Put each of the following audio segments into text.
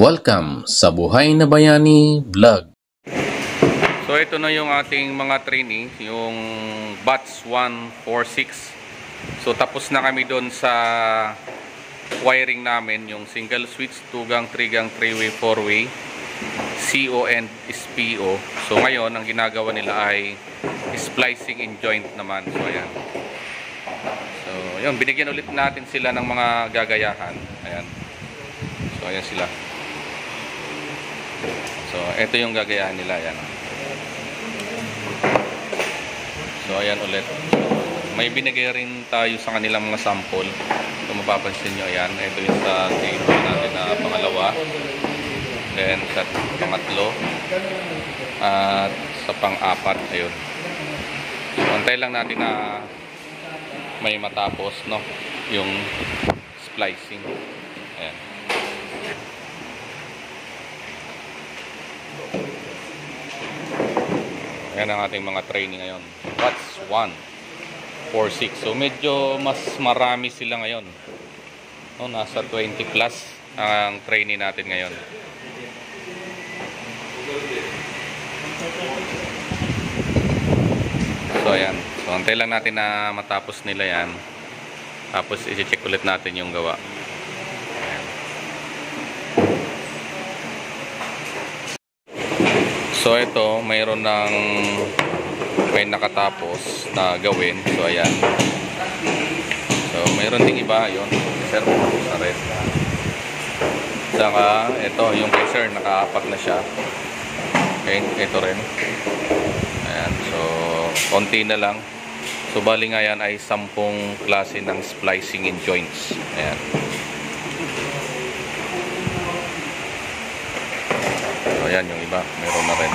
Welcome sa Buhay na Bayani Vlog. So ito na yung ating mga training, yung batch 146. So tapos na kami doon sa wiring namin, yung single switch, 2-gang, 3-gang, 3-way, 4-way, CO and SPO. So ngayon ang ginagawa nila ay splicing in joint naman. So ayan. So yun, binigyan ulit natin sila ng mga gagayahan. Ayan. So ayan sila. So ito yung gagayahan nila, ayan. So ayan ulit. May binigay rin tayo sa kanilang mga sample. Kung mapapansin nyo, ayan. Ito yung sa table natin na pangalawa. Then sa pangatlo. At sa pang-apat, ayun. So antay lang natin na may matapos, no? Yung splicing. Ayan. Ayan ang ating mga training ngayon. Batch 146. So medyo mas marami sila ngayon. No, nasa 20 plus ang training natin ngayon. So ayan. So antay lang natin na matapos nila yan. Tapos i-check ulit natin yung gawa. So ito, mayroon ng may nakatapos na gawin. So ayan. So mayroon ding iba, yun. Sir, sa red. Saka ito, yung kay sir, nakaapat na siya. Okay, ito rin. Ayan, so konti na lang. So bali nga yan ay 10 klase ng splicing in joints. Ayan. So ayan yung iba, meron na rin.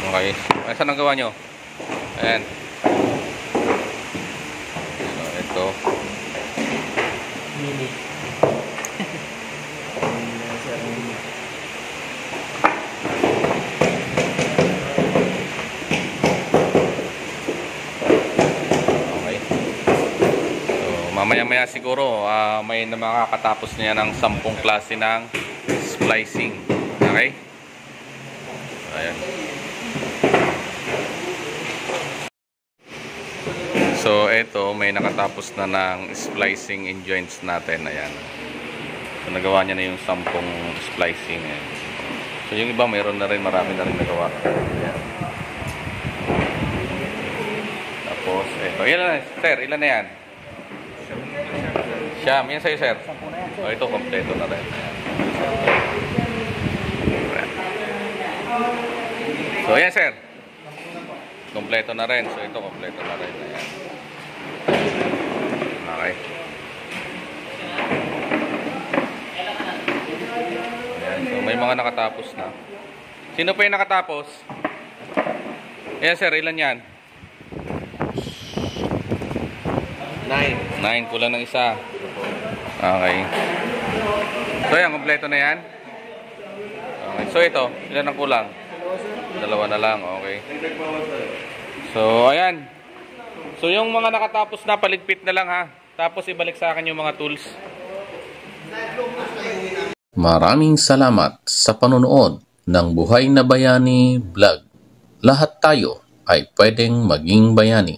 Okay, ay, saan ang gawa nyo? Ayan. So ito. Mamaya-maya siguro may makakatapos niya ng 10 klase ng splicing. Okay? Ayan. So ito, may nakatapos na ng splicing in joints natin. Ayan. So nagawa niya na yung 10 splicing. Ayan. So yung iba mayroon na rin, marami na rin nagawa. Ayan. Tapos ito, ilan na, sir? Ilan na yan? Siyam, yan sa'yo, sir. O, ito, kompleto na rin. So, yan, sir. Kompleto na rin. So, ito, kompleto na rin. Ayan. Okay. Ayan. So, may mga nakatapos na. Sino pa yung nakatapos? Yan, sir. Ilan yan? 9. Kulang ng isa. Okay. So yan, kompleto na yan. Okay. So ito, ilan ang kulang? 2 na lang. Okay. So ayan. So yung mga nakatapos na, paligpit na lang ha. Tapos ibalik sa akin yung mga tools. Maraming salamat sa panonood ng Buhay na Bayani Vlog. Lahat tayo ay pwedeng maging bayani.